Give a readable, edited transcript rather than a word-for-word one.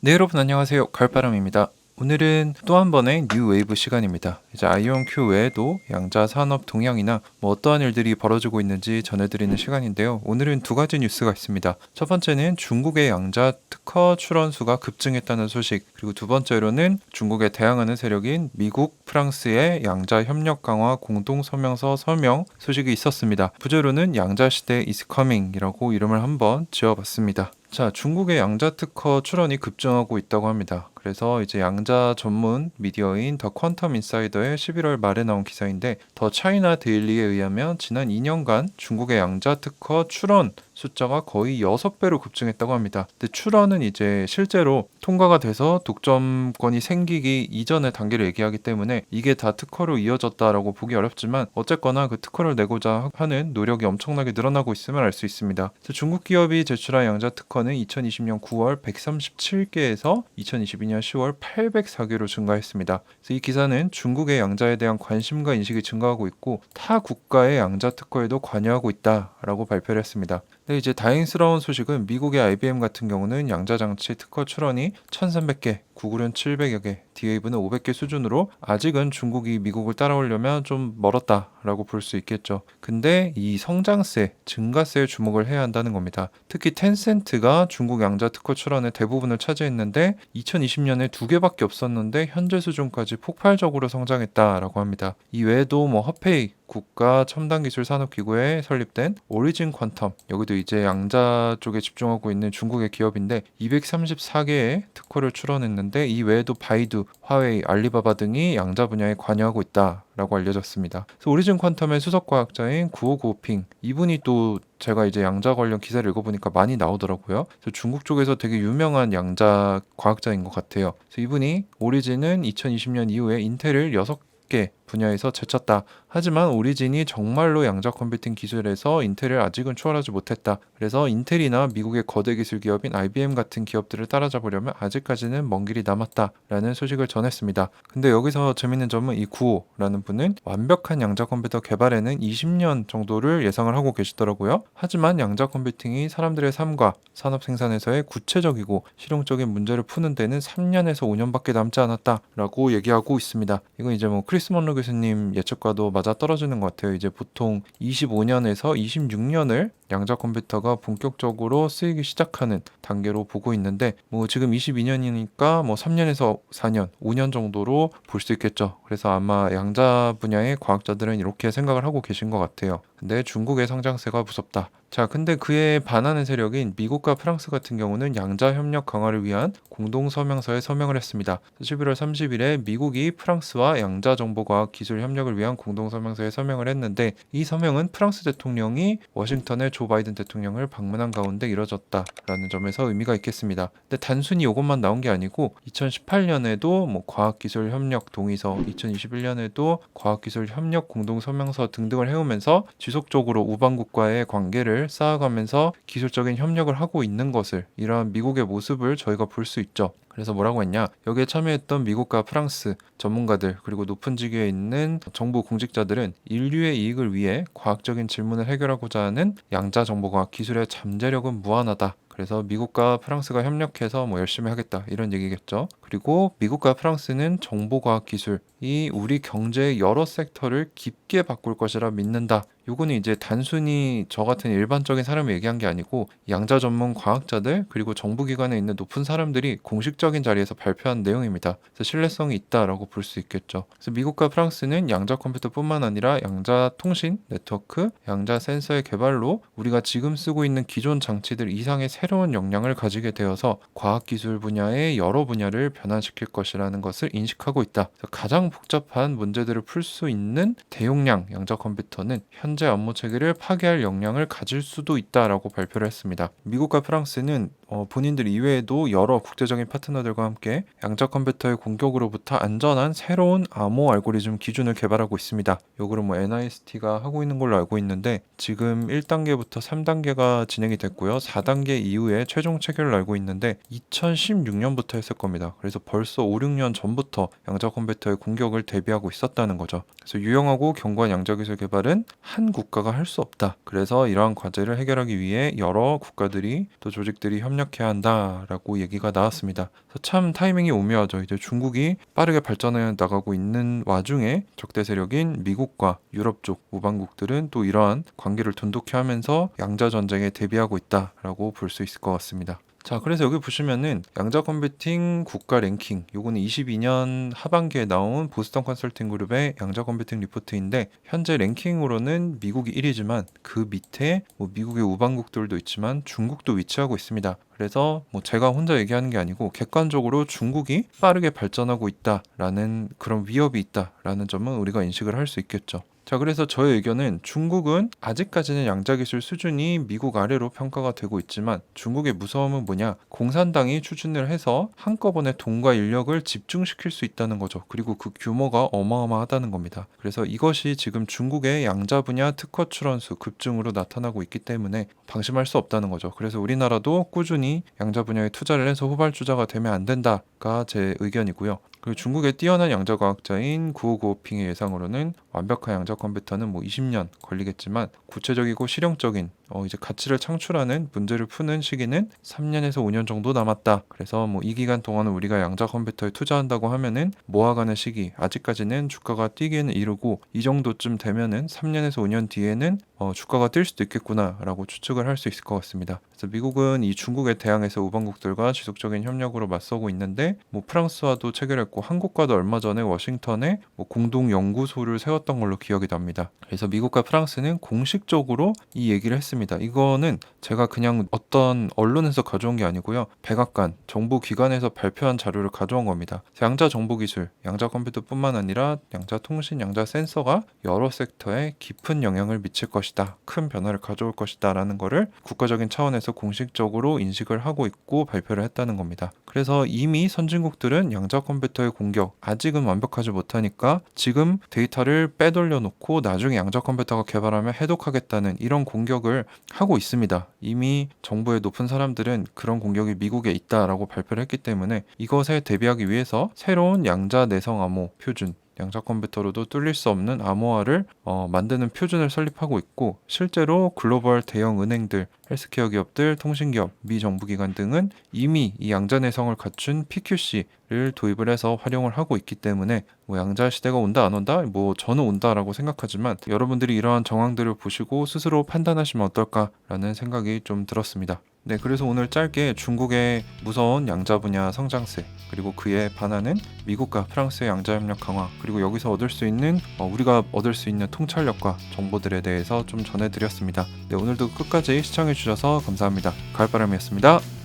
네, 여러분 안녕하세요. 가을바람입니다. 오늘은 또 한 번의 뉴 웨이브 시간입니다. 이제 아이온큐 외에도 양자 산업 동향이나 어떠한 일들이 벌어지고 있는지 전해드리는 시간인데요. 오늘은 두 가지 뉴스가 있습니다. 첫 번째는 중국의 양자 특허 출원수가 급증했다는 소식, 그리고 두 번째로는 중국에 대항하는 세력인 미국, 프랑스의 양자 협력 강화 공동 서명서 서명 소식이 있었습니다. 부제로는 양자 시대 is coming이라고 이름을 한번 지어봤습니다. 자, 중국의 양자 특허 출원이 급증하고 있다고 합니다. 그래서 이제 양자 전문 미디어인 더 퀀텀 인사이더의 11월 말에 나온 기사인데, 더 차이나 데일리에 의하면 지난 2년간 중국의 양자 특허 출원 숫자가 거의 6배로 급증했다고 합니다. 근데 출원은 이제 실제로 통과가 돼서 독점권이 생기기 이전의 단계를 얘기하기 때문에 이게 다 특허로 이어졌다라고 보기 어렵지만, 어쨌거나 그 특허를 내고자 하는 노력이 엄청나게 늘어나고 있음을 알 수 있습니다. 그래서 중국 기업이 제출한 양자 특허는 2020년 9월 137개에서 2022년 10월 804개로 증가했습니다. 그래서 이 기사는 중국의 양자에 대한 관심과 인식이 증가하고 있고 타 국가의 양자 특허에도 관여하고 있다라고 발표를 했습니다. 네, 이제 다행스러운 소식은 미국의 IBM 같은 경우는 양자 장치 특허 출원이 1,300개, 구글은 700여 개, 디웨이브는 500개 수준으로 아직은 중국이 미국을 따라오려면 좀 멀었다라고 볼 수 있겠죠. 근데 이 성장세, 증가세에 주목을 해야 한다는 겁니다. 특히 텐센트가 중국 양자 특허 출원의 대부분을 차지했는데 2020년에 2개밖에 없었는데 현재 수준까지 폭발적으로 성장했다라고 합니다. 이 외에도 허페이, 국가 첨단기술산업기구에 설립된 오리진 퀀텀, 여기도 이제 양자 쪽에 집중하고 있는 중국의 기업인데 234개의 특허를 출원했는데, 이 외에도 바이두, 화웨이, 알리바바 등이 양자 분야에 관여하고 있다라고 알려졌습니다. 그래서 오리진 퀀텀의 수석 과학자인 구오구오핑, 이분이 또 제가 이제 양자 관련 기사를 읽어보니까 많이 나오더라고요. 그래서 중국 쪽에서 되게 유명한 양자 과학자인 것 같아요. 그래서 이분이 오리진은 2020년 이후에 인텔을 6개 분야에서 제쳤다. 하지만 오리진이 정말로 양자 컴퓨팅 기술에서 인텔을 아직은 추월하지 못했다. 그래서 인텔이나 미국의 거대 기술 기업인 IBM 같은 기업들을 따라잡으려면 아직까지는 먼 길이 남았다라는 소식을 전했습니다. 근데 여기서 재밌는 점은 이 구호라는 분은 완벽한 양자 컴퓨터 개발에는 20년 정도를 예상을 하고 계시더라고요. 하지만 양자 컴퓨팅이 사람들의 삶과 산업 생산에서의 구체적이고 실용적인 문제를 푸는 데는 3년에서 5년밖에 남지 않았다라고 얘기하고 있습니다. 이건 이제 크리스 먼로 교수님 예측과도 맞아 떨어지는 것 같아요. 이제 보통 25년에서 26년을 양자 컴퓨터가 본격적으로 쓰이기 시작하는 단계로 보고 있는데, 지금 22년이니까 3년에서 4년, 5년 정도로 볼 수 있겠죠. 그래서 아마 양자 분야의 과학자들은 이렇게 생각을 하고 계신 것 같아요. 근데 중국의 성장세가 무섭다. 자, 근데 그에 반하는 세력인 미국과 프랑스 같은 경우는 양자 협력 강화를 위한 공동 서명서에 서명을 했습니다. 11월 30일에 미국이 프랑스와 양자 정보과학 기술 협력을 위한 공동 서명서에 서명을 했는데, 이 서명은 프랑스 대통령이 워싱턴에 조 바이든 대통령을 방문한 가운데 이뤄졌다라는 점에서 의미가 있겠습니다. 근데 단순히 이것만 나온 게 아니고 2018년에도 과학기술 협력 동의서, 2021년에도 과학기술 협력 공동 서명서 등등을 해오면서 지속적으로 우방국과의 관계를 쌓아가면서 기술적인 협력을 하고 있는 것을, 이러한 미국의 모습을 저희가 볼 수 있죠. 그래서 뭐라고 했냐, 여기에 참여했던 미국과 프랑스 전문가들 그리고 높은 직위에 있는 정부 공직자들은 인류의 이익을 위해 과학적인 질문을 해결하고자 하는 양자 정보과학 기술의 잠재력은 무한하다. 그래서 미국과 프랑스가 협력해서 열심히 하겠다, 이런 얘기겠죠. 그리고 미국과 프랑스는 정보과학 기술이 우리 경제의 여러 섹터를 깊게 바꿀 것이라 믿는다. 요거는 이제 단순히 저 같은 일반적인 사람이 얘기한 게 아니고 양자 전문 과학자들 그리고 정부기관에 있는 높은 사람들이 공식적인 자리에서 발표한 내용입니다. 그래서 신뢰성이 있다라고 볼 수 있겠죠. 그래서 미국과 프랑스는 양자 컴퓨터뿐만 아니라 양자 통신 네트워크, 양자 센서의 개발로 우리가 지금 쓰고 있는 기존 장치들 이상의 새로운 역량을 가지게 되어서 과학기술 분야의 여러 분야를 변환시킬 것이라는 것을 인식하고 있다. 그래서 가장 복잡한 문제들을 풀 수 있는 대용량 양자 컴퓨터는 현재 업무 체계를 파괴할 역량을 가질 수도 있다라고 발표를 했습니다. 미국과 프랑스는 본인들 이외에도 여러 국제적인 파트너들과 함께 양자 컴퓨터의 공격으로부터 안전한 새로운 암호 알고리즘 기준을 개발하고 있습니다. 요거를 NIST가 하고 있는 걸로 알고 있는데, 지금 1단계부터 3단계가 진행이 됐고요. 4단계 이후에 최종 체결을 알고 있는데 2016년부터 했을 겁니다. 그래서 벌써 5, 6년 전부터 양자 컴퓨터의 공격을 대비하고 있었다는 거죠. 그래서 유용하고 견고한 양자 기술 개발은 한 국가가 할 수 없다. 그래서 이러한 과제를 해결하기 위해 여러 국가들이 또 조직들이 협력 협력해야 한다라고 얘기가 나왔습니다. 그래서 참 타이밍이 오묘하죠. 이제 중국이 빠르게 발전해 나가고 있는 와중에 적대 세력인 미국과 유럽 쪽 우방국들은 또 이러한 관계를 돈독히 하면서 양자 전쟁에 대비하고 있다라고 볼 수 있을 것 같습니다. 자, 그래서 여기 보시면은 양자 컴퓨팅 국가 랭킹, 요거는 22년 하반기에 나온 보스턴 컨설팅 그룹의 양자 컴퓨팅 리포트인데, 현재 랭킹으로는 미국이 1위지만 그 밑에 뭐 미국의 우방국들도 있지만 중국도 위치하고 있습니다. 그래서 뭐 제가 혼자 얘기하는 게 아니고 객관적으로 중국이 빠르게 발전하고 있다라는 그런 위협이 있다라는 점은 우리가 인식을 할 수 있겠죠. 자, 그래서 저의 의견은 중국은 아직까지는 양자기술 수준이 미국 아래로 평가가 되고 있지만, 중국의 무서움은 뭐냐? 공산당이 추진을 해서 한꺼번에 돈과 인력을 집중시킬 수 있다는 거죠. 그리고 그 규모가 어마어마하다는 겁니다. 그래서 이것이 지금 중국의 양자 분야 특허 출원수 급증으로 나타나고 있기 때문에 방심할 수 없다는 거죠. 그래서 우리나라도 꾸준히 양자 분야에 투자를 해서 후발주자가 되면 안 된다가 제 의견이고요. 그리고 중국의 뛰어난 양자 과학자인 구오구오핑의 예상으로는 완벽한 양자 컴퓨터는 뭐 20년 걸리겠지만, 구체적이고 실용적인 이제 가치를 창출하는 문제를 푸는 시기는 3년에서 5년 정도 남았다. 그래서 뭐 이 기간 동안은 우리가 양자 컴퓨터에 투자한다고 하면은 모아가는 시기, 아직까지는 주가가 뛰기는 이르고, 이 정도쯤 되면은 3년에서 5년 뒤에는 주가가 뛸 수도 있겠구나라고 추측을 할 수 있을 것 같습니다. 그래서 미국은 이 중국에 대항해서 우방국들과 지속적인 협력으로 맞서고 있는데, 뭐 프랑스와도 체결했고 한국과도 얼마 전에 워싱턴에 뭐 공동 연구소를 세웠던 걸로 기억이 납니다. 그래서 미국과 프랑스는 공식적으로 이 얘기를 했습니다. 이거는 제가 그냥 어떤 언론에서 가져온 게 아니고요. 백악관, 정부 기관에서 발표한 자료를 가져온 겁니다. 양자 정보 기술, 양자 컴퓨터뿐만 아니라 양자 통신, 양자 센서가 여러 섹터에 깊은 영향을 미칠 것이다. 큰 변화를 가져올 것이다. 라는 거를 국가적인 차원에서 공식적으로 인식을 하고 있고 발표를 했다는 겁니다. 그래서 이미 선진국들은 양자 컴퓨터의 공격, 아직은 완벽하지 못하니까 지금 데이터를 빼돌려 놓고 나중에 양자 컴퓨터가 개발하면 해독하겠다는 이런 공격을 하고 있습니다. 이미 정부의 높은 사람들은 그런 공격이 미국에 있다라고 발표를 했기 때문에 이것에 대비하기 위해서 새로운 양자 내성 암호 표준, 양자 컴퓨터로도 뚫릴 수 없는 암호화를 만드는 표준을 설립하고 있고, 실제로 글로벌 대형 은행들, 헬스케어 기업들, 통신기업, 미 정부기관 등은 이미 이 양자 내성을 갖춘 PQC를 도입을 해서 활용을 하고 있기 때문에 뭐 양자 시대가 온다 안 온다? 뭐 저는 온다라고 생각하지만, 여러분들이 이러한 정황들을 보시고 스스로 판단하시면 어떨까라는 생각이 좀 들었습니다. 네, 그래서 오늘 짧게 중국의 무서운 양자 분야 성장세, 그리고 그에 반하는 미국과 프랑스의 양자 협력 강화, 그리고 여기서 얻을 수 있는 우리가 얻을 수 있는 통찰력과 정보들에 대해서 좀 전해드렸습니다. 네, 오늘도 끝까지 시청해주셔서 감사합니다. 가을바람이었습니다.